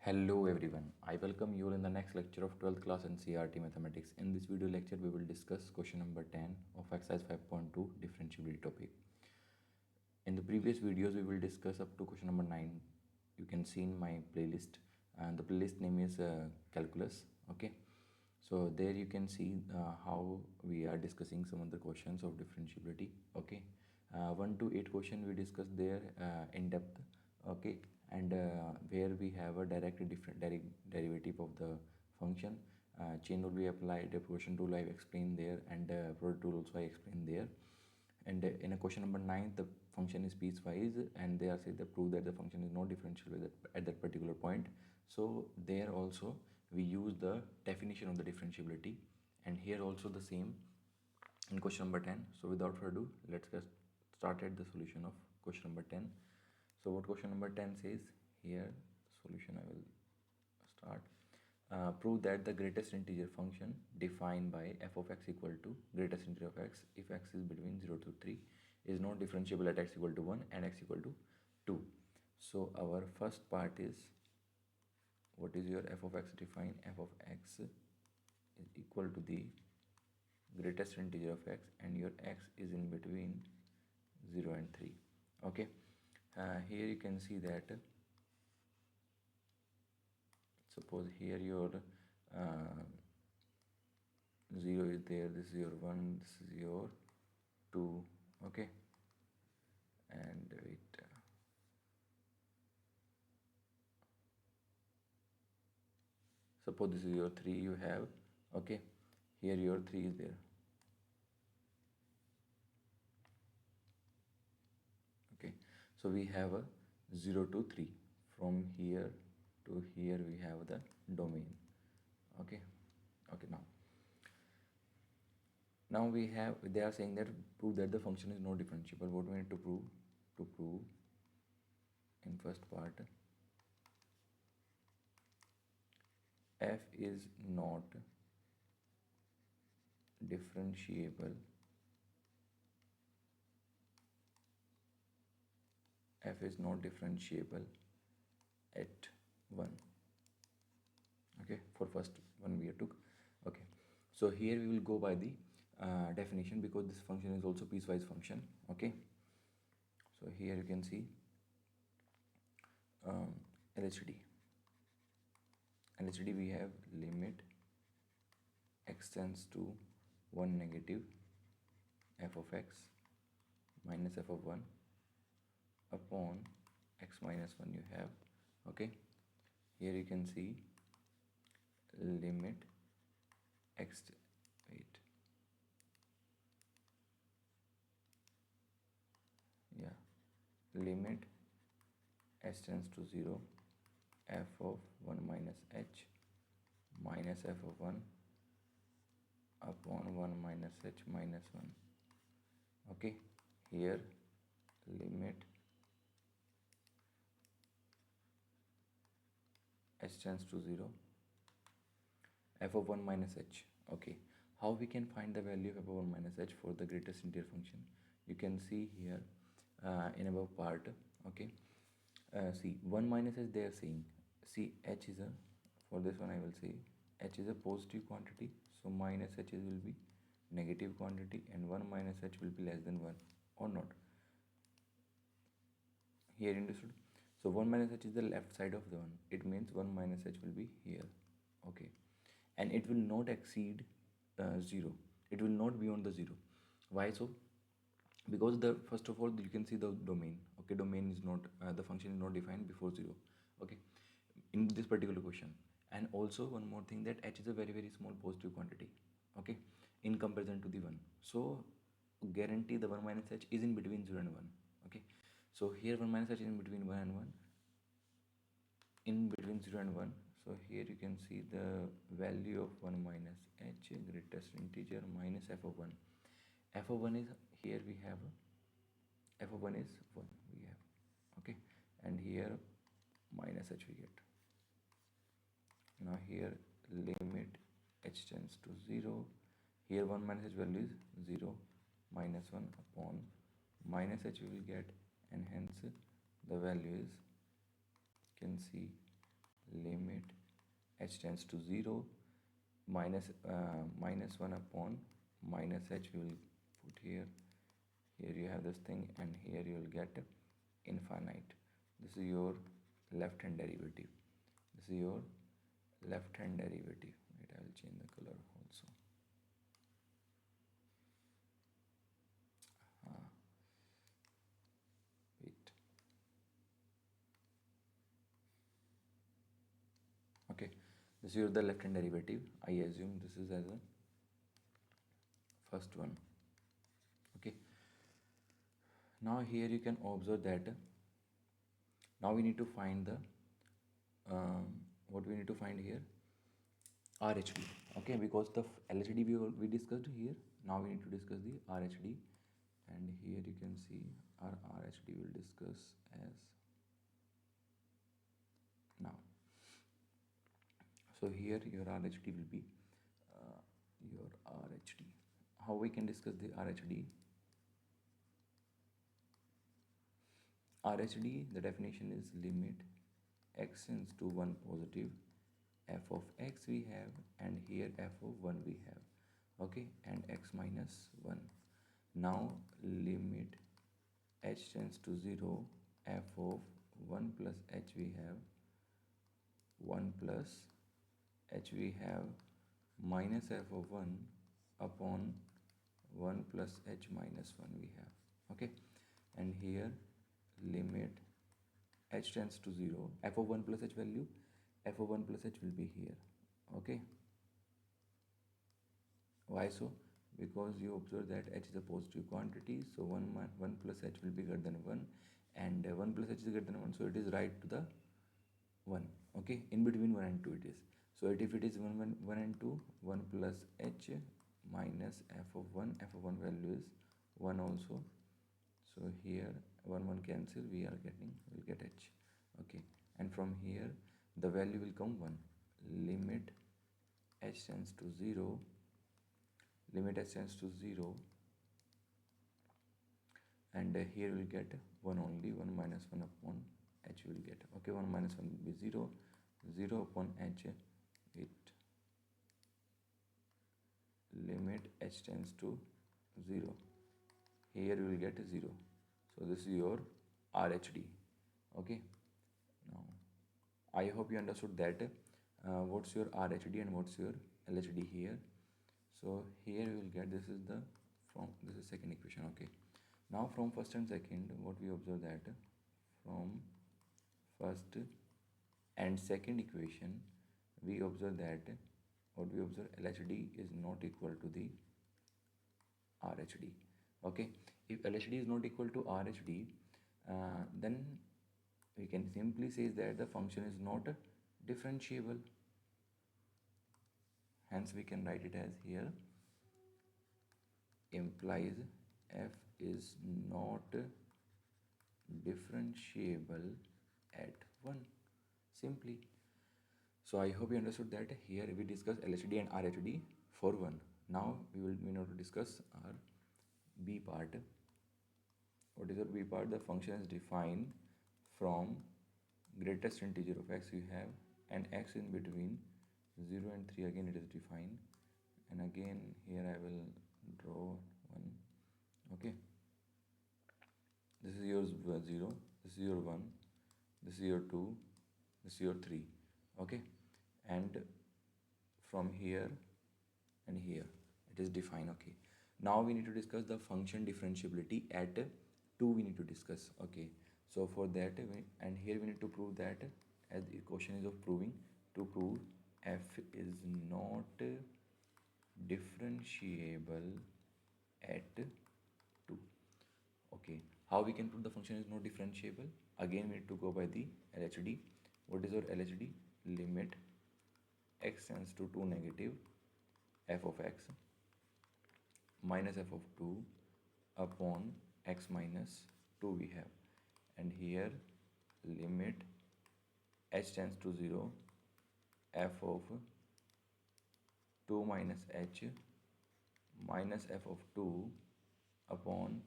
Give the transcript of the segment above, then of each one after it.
Hello everyone, I welcome you all in the next lecture of 12th class NCERT Mathematics. In this video lecture, we will discuss question number 10 of exercise 5.2 differentiability topic. In the previous videos, we will discuss up to question number 9. You can see in my playlist, and the playlist name is calculus. Okay, so there you can see how we are discussing some of the questions of differentiability. Okay, 1 to 8 question we discussed there in depth. Okay, and where we have a direct derivative of the function. Chain rule we applied, the quotient rule I explained there, and product rule also I explained there. And in a question number 9, the function is piecewise, and they are said to prove that the function is not differentiable at that particular point. So there also we use the definition of the differentiability, and here also the same in question number 10. So without further ado, let's get started the solution of question number 10. So what question number 10 says here, solution I will start. Prove that the greatest integer function defined by f of x equal to greatest integer of x if x is between 0 to 3 is not differentiable at x equal to 1 and x equal to 2. So our first part is, what is your f of x defined? F of x is equal to the greatest integer of x, and your x is in between 0 and 3. Okay, here you can see that suppose here your 0 is there, this is your 1, this is your 2. Okay, and wait, suppose this is your 3 you have. Okay, here your 3 is there. Okay, so we have a 0 to 3. From here to here we have the domain. Okay, now we have, they are saying that prove that the function is not differentiable. What we need to prove? To prove, in first part, f is not differentiable, f is not differentiable at 1. Okay, for first one we took. Okay, so here we will go by the definition, because this function is also piecewise function. Okay, so here you can see LHD we have limit x tends to 1 negative f of x minus f of 1 upon x minus 1 you have. Okay, here you can see limit x, wait, yeah, limit h tends to 0 f of 1 minus h minus f of 1 upon 1 minus h minus 1. Okay, here limit h tends to 0 f of 1 minus h. Okay, how we can find the value of f of 1 minus h for the greatest integer function? You can see here in above part. Okay, see 1 minus h they are saying, see h is a, for this one I will say h is a positive quantity, so minus h will be negative quantity, and 1 minus h will be less than 1 or not. Here understood? So 1 minus h is the left side of the 1. It means 1 minus h will be here. Okay, and it will not exceed 0. It will not be on the 0. Why so? Because the first of all you can see the domain. Okay, domain is not the function is not defined before 0. Okay, in this particular question. And also one more thing, that h is a very small positive quantity. Okay, in comparison to the 1. So guarantee the 1 minus h is in between 0 and 1. Okay, so here 1 minus h is in between 1 and 1, in between 0 and 1. So here you can see the value of 1 minus h, greatest integer, minus f of 1. F of 1 is, here we have f of 1 is 1 we have. Okay, and here minus h we get. Now here limit h tends to 0. Here 1 minus h value is 0, minus 1 upon minus h we will get, and hence the value is, you can see limit h tends to 0 minus 1 upon minus h. We will put here. Here you have this thing, and here you will get infinite. This is your left hand derivative. This is your left hand derivative. Wait, I will change the color also. Wait. Okay, this is the left hand derivative. I assume this is as a first one. Okay, now here you can observe that now we need to find the what we need to find here, RHD. Okay, because the LHD we discussed here. Now we need to discuss the RHD, and here you can see our RHD will discuss as now. So here your RHD will be your RHD. How we can discuss the RHD? RHD, the definition is limit x tends to 1 positive, f of x we have, and here f of 1 we have. Okay, and x minus 1. Now limit h tends to 0, f of 1 plus h we have, 1 plus h we have, minus f of 1 upon 1 plus h minus 1 we have. Okay, and here limit h tends to 0, f of 1 plus h value, f of 1 plus h will be here. Okay, why so? Because you observe that h is a positive quantity, so 1 plus h will be greater than 1, and 1 plus h is greater than 1, so it is right to the 1. Okay, in between 1 and 2 it is. So if it is 1 and 2, 1 plus h minus f of 1 value is 1 also. So here 1 cancel, we'll get h. Okay, and from here the value will come 1. Limit h tends to 0, limit h tends to 0, and here we'll get 1 only, 1 minus 1 upon h will get. Okay, 1 minus 1 will be 0, 0 upon h, it limit h tends to 0, here we will get 0. So this is your RHD. Okay, now I hope you understood that what's your RHD and what's your LHD here. So here we will get, this is second equation. Okay, now from first and second, what we observe that from first and second equation we observe that LHD is not equal to the RHD. Okay, if LHD is not equal to RHD, then we can simply say that the function is not differentiable. Hence we can write it as here, implies f is not differentiable at 1, simply. So I hope you understood that. Here we discuss LHD and RHD for 1. Now we need to discuss our B part. What is our B part? The function is defined from greatest integer of x you have, and x in between 0 and 3, again it is defined, and again here I will draw 1. Okay, this is your 0, this is your 1, this is your 2, this is your 3. Okay, and from here and here it is defined. Okay, now we need to discuss the function differentiability at 2. We need to discuss. Okay, so for that and here we need to prove that, as the question is of proving, to prove f is not differentiable at 2. Okay, how we can prove the function is not differentiable? Again we need to go by the LHD. What is our LHD? Limit x tends to 2 negative, f of x minus f of 2 upon x minus 2 we have, and here limit h tends to 0, f of 2 minus h minus f of 2 upon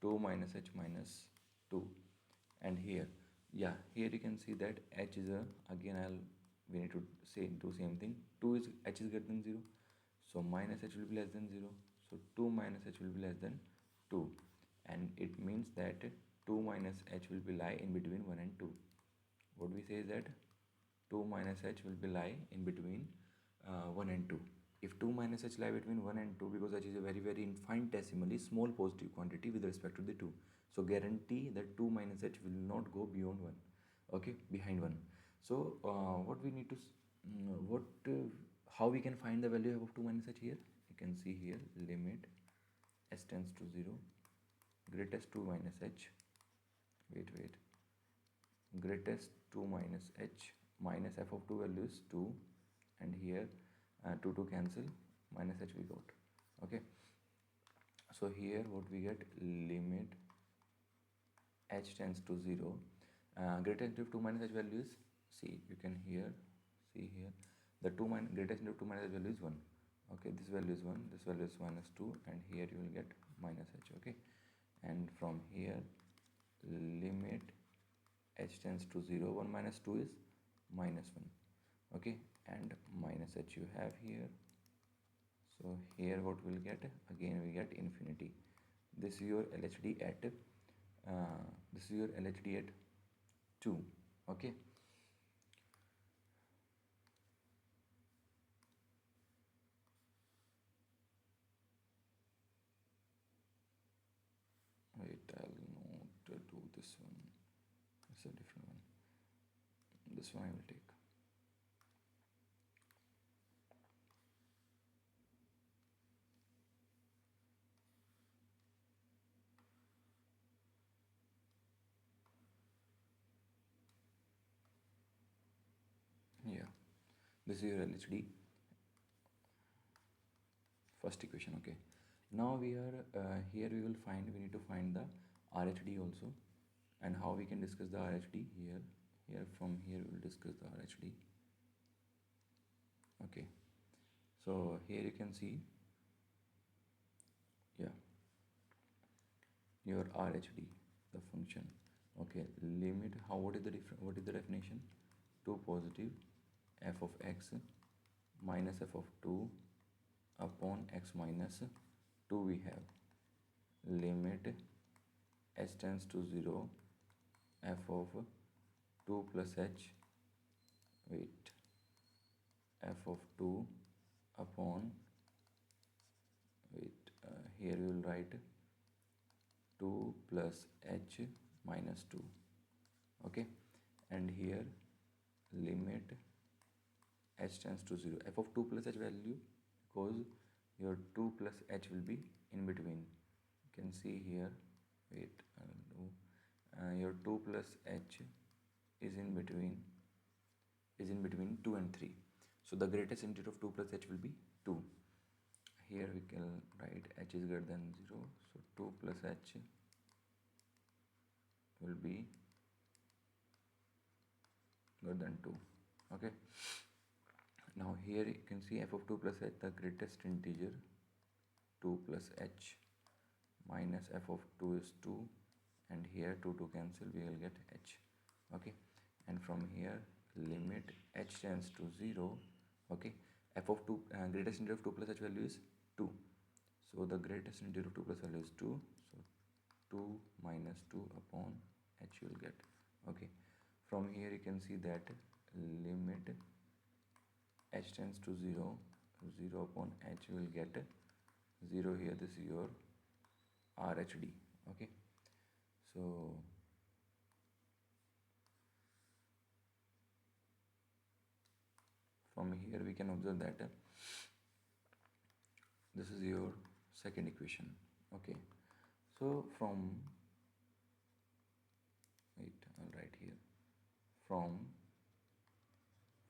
2 minus h minus 2, and here Yeah, here you can see that h is a, again we need to say do same thing. 2 is h is greater than 0, so minus h will be less than 0, so 2 minus h will be less than 2, and it means that 2 minus h will be lie in between 1 and 2. What we say is that 2 minus h will be lie in between 1 and 2. If 2 minus h lie between 1 and 2, because h is a very infinitesimally small positive quantity with respect to the 2, so guarantee that 2 minus h will not go beyond 1, okay, behind 1. So what we need to how we can find the value of 2 minus h here? You can see here, limit s tends to 0, greatest 2 minus h, wait, greatest 2 minus h minus f of 2 value is 2, and here 2 to cancel, minus h we got, okay. So here what we get, limit h tends to 0, greatest of 2 minus h value is, see you can here see here, the greatest of 2 minus h value is 1, okay, this value is 1, this value is minus 2, and here you will get minus h, okay. And from here, limit h tends to 0, 1 minus 2 is minus 1, okay, and minus h you have here. So here what we'll get, again we get infinity. This is your LHD at this is your LHD at 2, okay. Wait, I'll not do this one, it's a different one, this one I will take. Yeah, this is your LHD, first equation, okay. Now we are here we need to find the RHD also, and how we can discuss the RHD here from here we will discuss the RHD, okay. So here you can see, yeah, your RHD, the function, okay. Limit, what is the definition? 2 positive f of x minus f of 2 upon x minus 2 we have. Limit h tends to 0, f of 2 plus h, wait, f of 2 upon, wait, here we will write 2 plus h minus 2, okay. And here limit h tends to 0, f of 2 plus h value, because your 2 plus h will be in between, you can see here, wait, your 2 plus h is in between 2 and 3, so the greatest integer of 2 plus h will be 2. Here we can write h is greater than 0, so 2 plus h will be greater than 2, okay. Now here you can see f of 2 plus h, the greatest integer 2 plus h minus f of 2 is 2, and here 2 to cancel, we will get h, okay. And from here, limit h tends to 0, okay. F of 2 greatest integer of 2 plus h value is 2, so the greatest integer of 2 plus value is 2, so 2 minus 2 upon h you will get, okay. From here you can see that limit h tends to 0, 0 upon h you will get 0 here, this is your RHD, okay. So from here we can observe that this is your second equation, okay. So from, wait, I'll write here, from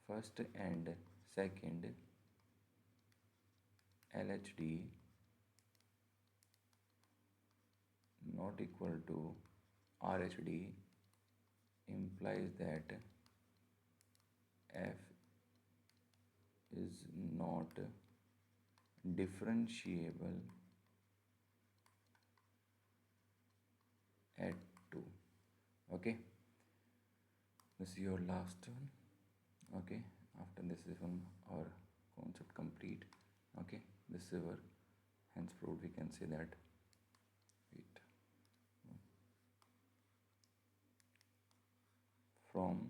first and second LHD not equal to RHD implies that f is not differentiable at 2, okay. This is your last one. Okay, after this is one our concept complete. Okay, this is our henceforth we can say that wait from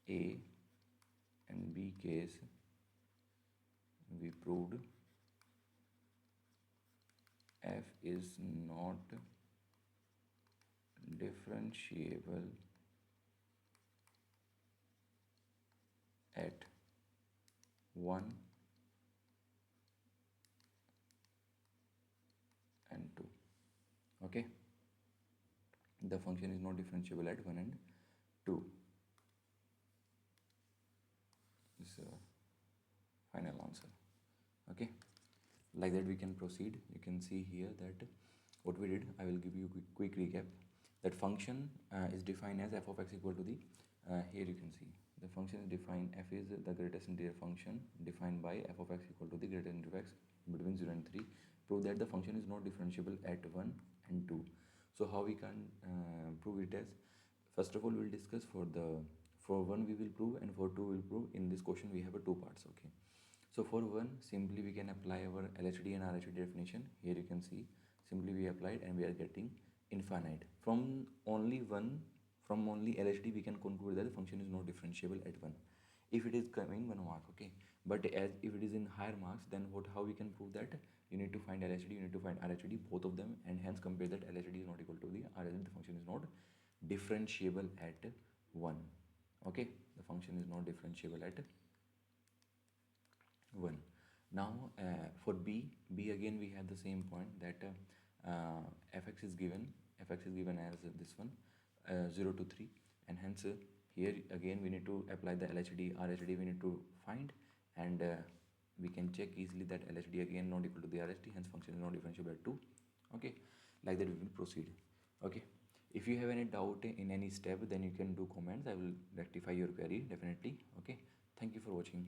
A and B case we proved f is not differentiable at 1 and 2. Okay, the function is not differentiable at 1 and 2. This is our final answer. Okay, like that we can proceed. You can see here that what we did. I will give you a quick recap. That function is defined as f of x equal to the here you can see the function is defined. F is the greatest integer function defined by f of x equal to the greatest integer of x between 0 and 3. Prove that the function is not differentiable at 1 and 2. So how we can prove it as, first of all we'll discuss for 1 we will prove and for 2 we'll prove. In this question we have a 2 parts. Okay, so for 1 simply we can apply our LHD and RHD definition. Here you can see simply we applied and we are getting infinite. From only LHD we can conclude that the function is not differentiable at 1 if it is coming 1 mark. Okay, but as if it is in higher marks, then how we can prove that? You need to find LHD, you need to find RHD, both of them, and hence compare that LHD is not equal to the RHD. The function is not differentiable at 1. Okay, the function is not differentiable at 1. Now for B again we have the same point that fx is given as this one 0 to 3, and hence here again we need to apply the LHD RHD we need to find, and we can check easily that LHD again not equal to the RHD, hence function is not differentiable at 2. Okay, like that we will proceed. Okay, if you have any doubt in any step, then you can do comments. I will rectify your query definitely. Okay, thank you for watching.